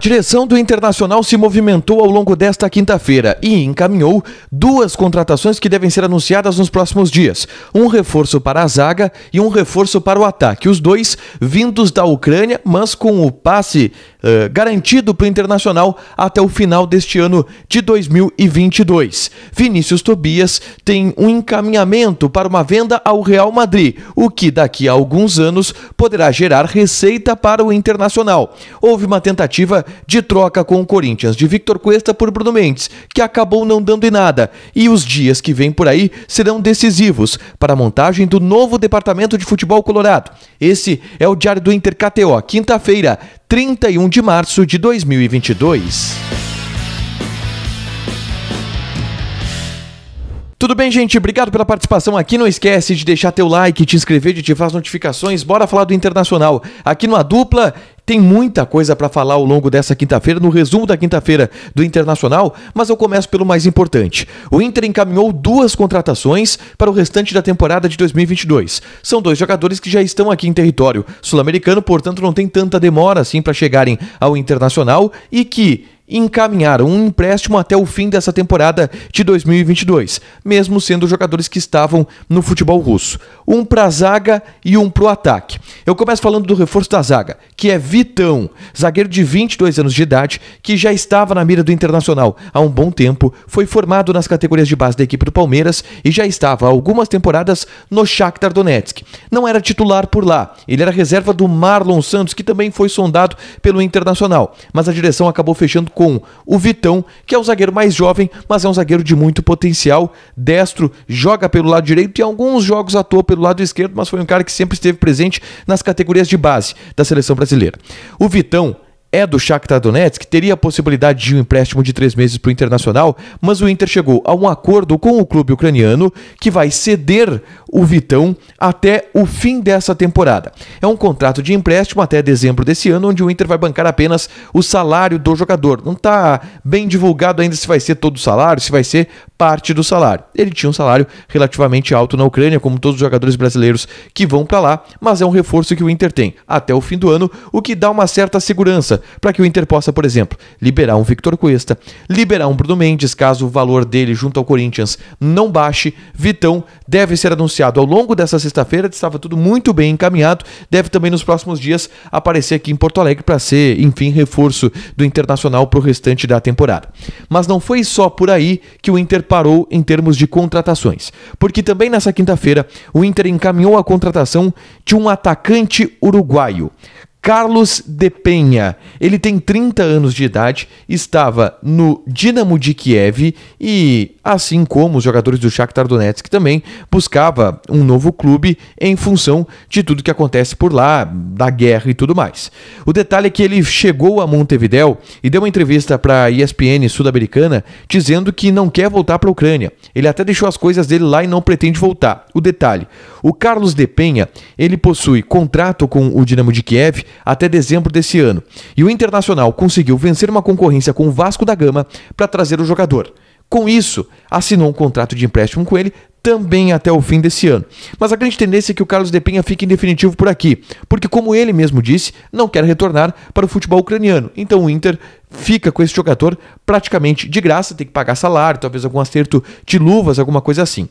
direção do Internacional se movimentou ao longo desta quinta-feira e encaminhou duas contratações que devem ser anunciadas nos próximos dias. Um reforço para a zaga e um reforço para o ataque. Os dois vindos da Ucrânia, mas com o passe garantido para o Internacional até o final deste ano de 2022. Vinícius Tobias tem um encaminhamento para uma venda ao Real Madrid, o que daqui a alguns anos poderá gerar receita para o Internacional. Houve uma tentativa de troca com o Corinthians de Victor Cuesta por Bruno Mendes, que acabou não dando em nada, e os dias que vêm por aí serão decisivos para a montagem do novo departamento de futebol colorado. Esse é o Diário do Inter KTO, quinta-feira, 31 de março de 2022. Tudo bem, gente? Obrigado pela participação aqui. Não esquece de deixar teu like, te inscrever, de ativar as notificações. Bora falar do Internacional. Aqui no A Dupla tem muita coisa para falar ao longo dessa quinta-feira, no resumo da quinta-feira do Internacional, mas eu começo pelo mais importante. O Inter encaminhou duas contratações para o restante da temporada de 2022. São dois jogadores que já estão aqui em território sul-americano, portanto não tem tanta demora assim para chegarem ao Internacional e que encaminharam um empréstimo até o fim dessa temporada de 2022, mesmo sendo jogadores que estavam no futebol russo. Um para a zaga e um para o ataque. Eu começo falando do reforço da zaga, que é Vitão, zagueiro de 22 anos de idade, que já estava na mira do Internacional há um bom tempo, foi formado nas categorias de base da equipe do Palmeiras e já estava há algumas temporadas no Shakhtar Donetsk. Não era titular por lá, ele era reserva do Marlon Santos, que também foi sondado pelo Internacional, mas a direção acabou fechando com o Vitão, que é o zagueiro mais jovem, mas é um zagueiro de muito potencial, destro, joga pelo lado direito e alguns jogos atuou pelo lado esquerdo, mas foi um cara que sempre esteve presente nas categorias de base da seleção brasileira. O Vitão é do Shakhtar Donetsk, teria a possibilidade de um empréstimo de 3 meses para o Internacional, mas o Inter chegou a um acordo com o clube ucraniano que vai ceder o Vitão até o fim dessa temporada. É um contrato de empréstimo até dezembro desse ano, onde o Inter vai bancar apenas o salário do jogador. Não está bem divulgado ainda se vai ser todo o salário, se vai ser parte do salário. Ele tinha um salário relativamente alto na Ucrânia, como todos os jogadores brasileiros que vão para lá, mas é um reforço que o Inter tem até o fim do ano, o que dá uma certa segurança para que o Inter possa, por exemplo, liberar um Victor Cuesta, liberar um Bruno Mendes, caso o valor dele junto ao Corinthians não baixe. Vitão deve ser anunciado ao longo dessa sexta-feira, estava tudo muito bem encaminhado, deve também nos próximos dias aparecer aqui em Porto Alegre para ser, enfim, reforço do Internacional para o restante da temporada. Mas não foi só por aí que o Inter parou em termos de contratações, porque também nessa quinta-feira o Inter encaminhou a contratação de um atacante uruguaio, Carlos de Penha. Ele tem 30 anos de idade, estava no Dinamo de Kiev e, assim como os jogadores do Shakhtar Donetsk, também buscava um novo clube em função de tudo que acontece por lá, da guerra e tudo mais. O detalhe é que ele chegou a Montevidéu e deu uma entrevista para a ESPN sul-americana dizendo que não quer voltar para a Ucrânia. Ele até deixou as coisas dele lá e não pretende voltar. O detalhe, o Carlos de Penha, ele possui contrato com o Dinamo de Kiev até dezembro desse ano. E o Internacional conseguiu vencer uma concorrência com o Vasco da Gama para trazer o jogador. Com isso, assinou um contrato de empréstimo com ele também até o fim desse ano. Mas a grande tendência é que o Carlos de Penha fique em definitivo por aqui, porque como ele mesmo disse, não quer retornar para o futebol ucraniano. Então o Inter fica com esse jogador praticamente de graça, tem que pagar salário, talvez algum acerto de luvas, alguma coisa assim.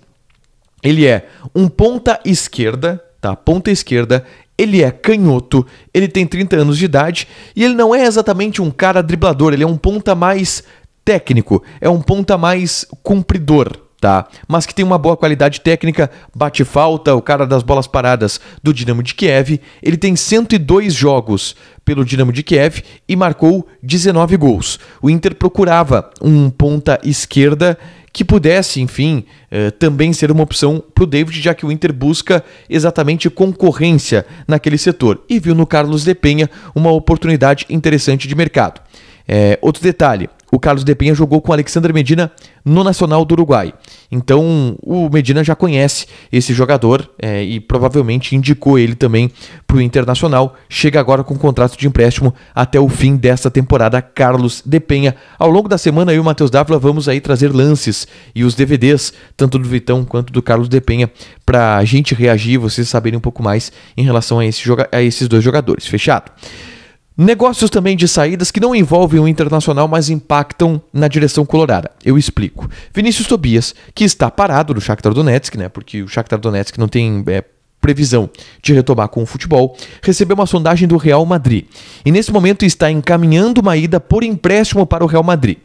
Ele é um ponta esquerda, tá? Ponta esquerda. Ele é canhoto, ele tem 30 anos de idade e ele não é exatamente um cara driblador, ele é um ponta mais técnico, é um ponta mais cumpridor, tá? Mas que tem uma boa qualidade técnica, bate falta, o cara das bolas paradas do Dinamo de Kiev. Ele tem 102 jogos pelo Dinamo de Kiev e marcou 19 gols. O Inter procurava um ponta esquerda que pudesse, enfim, também ser uma opção para o David, já que o Inter busca exatamente concorrência naquele setor. E viu no Carlos de Penha uma oportunidade interessante de mercado. Outro detalhe, o Carlos de Penha jogou com o Alexandre Medina no Nacional do Uruguai. Então o Medina já conhece esse jogador e provavelmente indicou ele também para o Internacional. Chega agora com um contrato de empréstimo até o fim desta temporada, Carlos de Penha. Ao longo da semana, eu e o Matheus Dávila vamos aí trazer lances e os DVDs, tanto do Vitão quanto do Carlos de Penha, para a gente reagir, vocês saberem um pouco mais em relação a esses dois jogadores. Fechado? Negócios também de saídas que não envolvem o Internacional, mas impactam na direção colorada. Eu explico. Vinícius Tobias, que está parado no Shakhtar Donetsk, né? Porque o Shakhtar Donetsk não tem previsão de retomar com o futebol, recebeu uma sondagem do Real Madrid e nesse momento está encaminhando uma ida por empréstimo para o Real Madrid.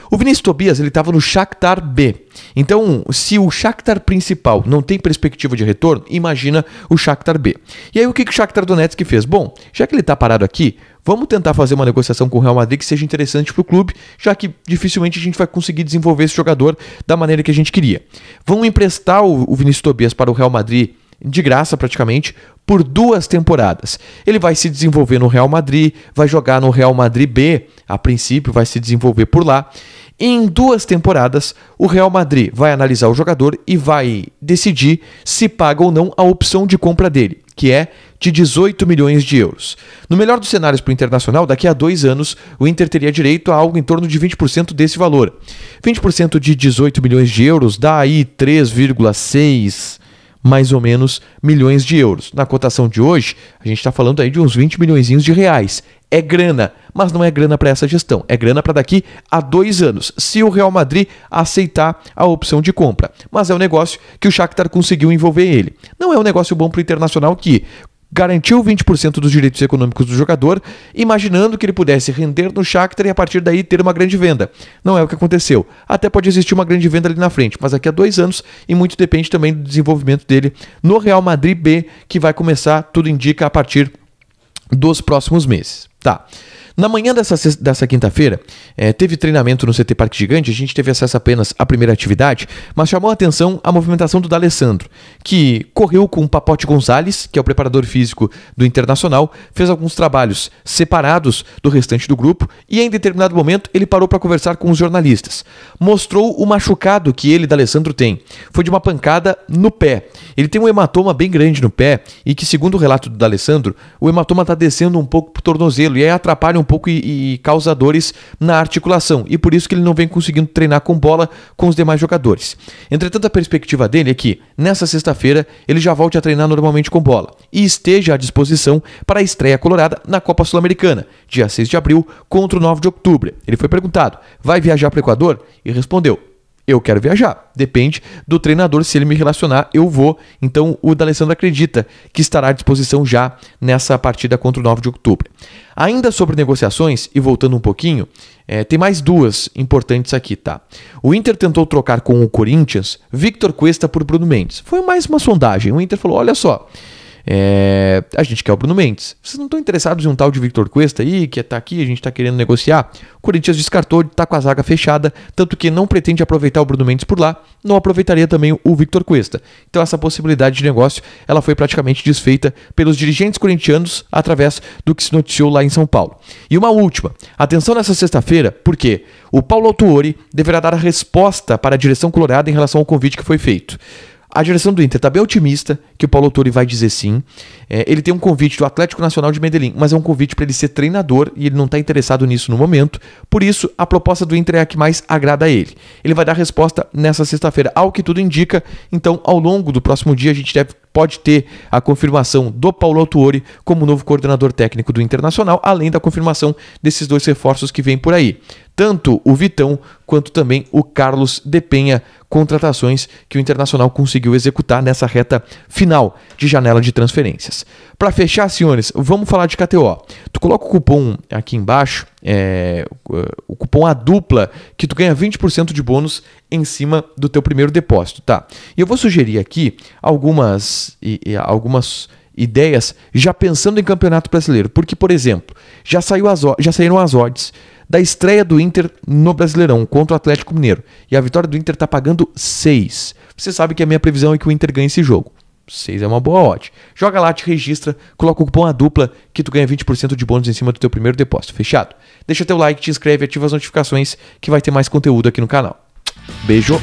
O Vinícius Tobias ele estava no Shakhtar B. Então, se o Shakhtar principal não tem perspectiva de retorno, imagina o Shakhtar B. E aí o que o Shakhtar Donetsk fez? Bom, já que ele está parado aqui, vamos tentar fazer uma negociação com o Real Madrid que seja interessante para o clube, já que dificilmente a gente vai conseguir desenvolver esse jogador da maneira que a gente queria. Vamos emprestar o Vinícius Tobias para o Real Madrid de graça praticamente, por 2 temporadas. Ele vai se desenvolver no Real Madrid, vai jogar no Real Madrid B, a princípio vai se desenvolver por lá. Em 2 temporadas, o Real Madrid vai analisar o jogador e vai decidir se paga ou não a opção de compra dele, que é de 18 milhões de euros. No melhor dos cenários para o Internacional, daqui a 2 anos, o Inter teria direito a algo em torno de 20% desse valor. 20% de 18 milhões de euros dá aí 3,6 mais ou menos milhões de euros. Na cotação de hoje, a gente está falando aí de uns 20 milhõezinhos de reais. É grana, mas não é grana para essa gestão. É grana para daqui a 2 anos, se o Real Madrid aceitar a opção de compra. Mas é um negócio que o Shakhtar conseguiu envolver ele. Não é um negócio bom para o Internacional que garantiu 20% dos direitos econômicos do jogador, imaginando que ele pudesse render no Shakhtar e a partir daí ter uma grande venda. Não é o que aconteceu. Até pode existir uma grande venda ali na frente, mas daqui a 2 anos, e muito depende também do desenvolvimento dele no Real Madrid B, que vai começar, tudo indica, a partir dos próximos meses. Tá. Na manhã dessa quinta-feira, teve treinamento no CT Parque Gigante, a gente teve acesso apenas à primeira atividade, mas chamou a atenção a movimentação do D'Alessandro, que correu com o Papote Gonzalez, que é o preparador físico do Internacional, fez alguns trabalhos separados do restante do grupo e em determinado momento ele parou para conversar com os jornalistas. Mostrou o machucado que ele, D'Alessandro, tem. Foi de uma pancada no pé. Ele tem um hematoma bem grande no pé e que, segundo o relato do D'Alessandro, o hematoma está descendo um pouco para o tornozelo e aí atrapalha um pouco e causa dores na articulação, e por isso que ele não vem conseguindo treinar com bola com os demais jogadores. Entretanto, a perspectiva dele é que, nessa sexta-feira, ele já volte a treinar normalmente com bola e esteja à disposição para a estreia colorada na Copa Sul-Americana, dia 6 de abril, contra o 9 de outubro. Ele foi perguntado, vai viajar para o Equador? E respondeu, eu quero viajar. Depende do treinador, se ele me relacionar, eu vou. Então o D'Alessandro acredita que estará à disposição já nessa partida contra o 9 de outubro. Ainda sobre negociações, e voltando um pouquinho, tem mais 2 importantes aqui, tá? O Inter tentou trocar com o Corinthians Victor Cuesta por Bruno Mendes. Foi mais uma sondagem. O Inter falou, olha só, a gente quer o Bruno Mendes. Vocês não estão interessados em um tal de Victor Cuesta aí, que está aqui, a gente está querendo negociar? O Corinthians descartou, está com a zaga fechada, tanto que não pretende aproveitar o Bruno Mendes por lá, não aproveitaria também o Victor Cuesta. Então essa possibilidade de negócio, ela foi praticamente desfeita pelos dirigentes corintianos através do que se noticiou lá em São Paulo. E uma última, atenção nessa sexta-feira, porque o Paulo Autuori deverá dar a resposta para a direção colorada em relação ao convite que foi feito. A direção do Inter está bem otimista que o Paulo Autuori vai dizer sim. Ele tem um convite do Atlético Nacional de Medellín, mas é um convite para ele ser treinador e ele não está interessado nisso no momento. Por isso, a proposta do Inter é a que mais agrada a ele. Ele vai dar resposta nessa sexta-feira, ao que tudo indica. Então, ao longo do próximo dia, a gente pode ter a confirmação do Paulo Autuori como novo coordenador técnico do Internacional, além da confirmação desses 2 reforços que vêm por aí. Tanto o Vitão quanto também o Carlos de Penha, contratações que o Internacional conseguiu executar nessa reta final de janela de transferências. Para fechar, senhores, vamos falar de KTO. Tu coloca o cupom aqui embaixo, o cupom A Dupla, que tu ganha 20% de bônus em cima do teu primeiro depósito, tá? E eu vou sugerir aqui algumas ideias já pensando em Campeonato Brasileiro, porque, por exemplo, já saíram as odds da estreia do Inter no Brasileirão contra o Atlético Mineiro. E a vitória do Inter está pagando 6. Você sabe que a minha previsão é que o Inter ganhe esse jogo. 6 é uma boa odd. Joga lá, te registra, coloca o cupom A Dupla que tu ganha 20% de bônus em cima do teu primeiro depósito. Fechado? Deixa teu like, te inscreve, ativa as notificações que vai ter mais conteúdo aqui no canal. Beijo!